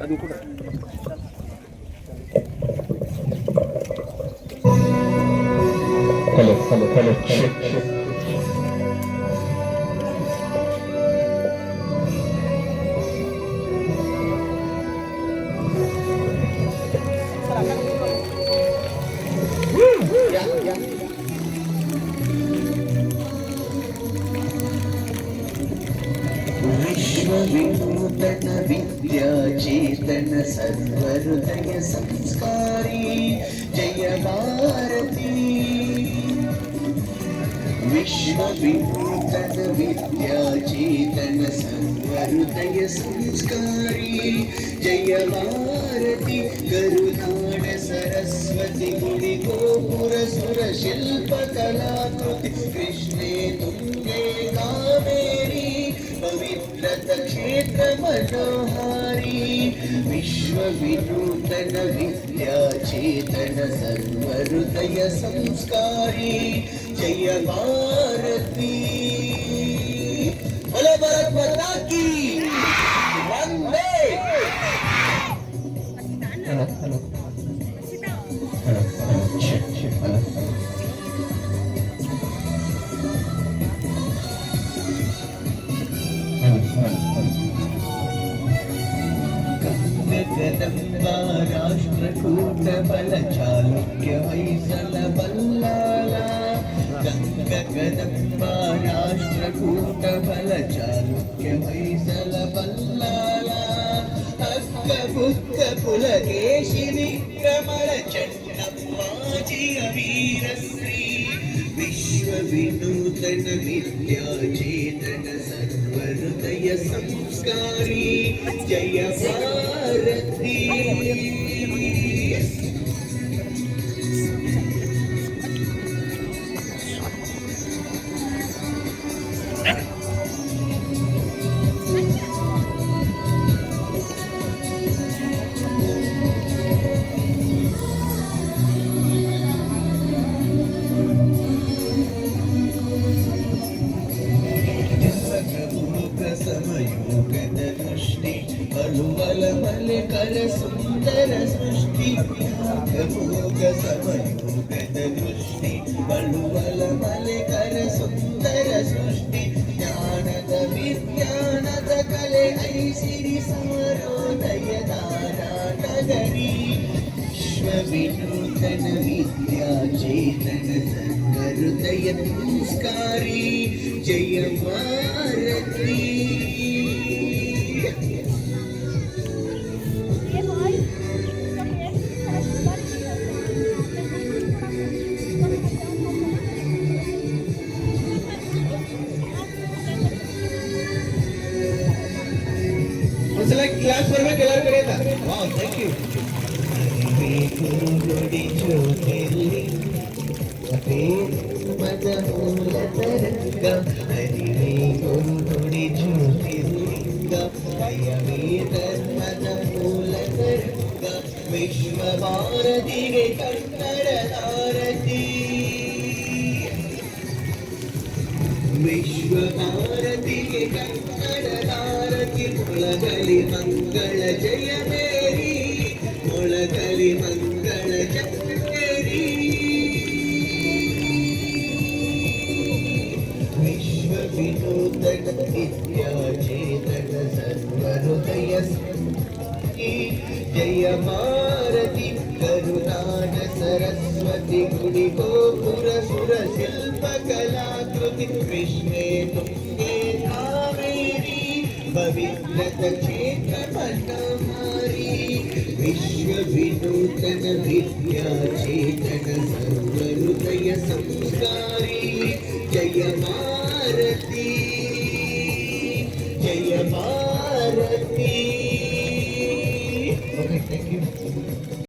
ಅದನ್ನು ಕೂಡ hello hello hello विश्वविनूतन विद्याचेतन सर्वहृदय संस्कारी जय भारती। विश्वविनूतन विद्याचेतन सर्वहृदय संस्कारी जय भारती। करुनाड सरस्वती गुणि गोपुर सुर शिल्प कलाकृति कृष्णे तुंगे कावेरी पवित्रत क्षेत्र मनोहारी। विश्वविनूतन विद्याचेतन सर्वहृदय संस्कारी जय भारती। बोलो भारत माता की वंदे। Hello hello hello hello hello ಗಂಗಕದಂಬ Rashtrakuta ಬಲ ಚಾಲುಕ್ಯ ಹೊಯ್ಸಳ ಬಲ್ಲಾಳ। ಗಂಗಕದಂಬ ರಾಷ್ಟ್ರಕೂಟ ಬಲ ಚಾಲುಕ್ಯ ಹೊಯ್ಸಳ ಬಲ್ಲಾಳ। ಅಕ್ಕ ಬುಕ್ಕ ಪುಲಕೇಶಿ ವಿಕ್ರಮಣ ಚನ್ನಪ್ಪಾಜಿಯ ವೀರಶ್ರೀ। विश्वविनूतन विद्याचेतन सर्वहृदय संस्कारी जय भारती। समयोगद दृष्टि बलुवल मलकर सुंदर सृष्टि। भोग समयोगद दृष्टि बलुवल मलकर सुंदर सृष्टि। ज्ञानद विज्ञानद कले ऐसिरि समारोदय दारा नगरी। विश्वविनूतन विद्याचेतन सर्वहृदय संस्कारी जय भारती। क्लास पर में कलर करे था। वाह थैंक यू। गुरुगुड़ी ज्योतिर्लिंग मद मूल तरंग। हरि गुरुगुड़ी ज्योतिर्लिंग हयवेद मद मूल तरंग। विश्व भारती कन्नड़ भारती। विश्व भारती कन्नड़ भारती। ಮೊಳಗಲಿ ಮಂಗಳ ಜಯ ಮೇರಿ ಮೊಳಗಲಿ ಮಂಗಳ ಜಯ ಮೇರಿ। ವಿಶ್ವ ವಿನೂತನ ವಿದ್ಯಾಚೇತನ ಸರ್ವಹೃದಯ ಸಂಸ್ಕೃತಿ ಜಯ ಭಾರತಿ। ಕರುನಾಡ ಸರಸ್ವತಿ ಗುಡಿ ಗೋಪುರ ಸುರ ಶಿಲ್ಪ ಕಲಾಕೃತಿ ಕೃಷ್ಣೇ ತುಂಗೆ ಕಾವೇರಿ पवित्रत क्षेत्र मनोहारी। विश्वविनूतन विद्याचेतन सर्वहृदय संस्कारी जय भारती जय भारती।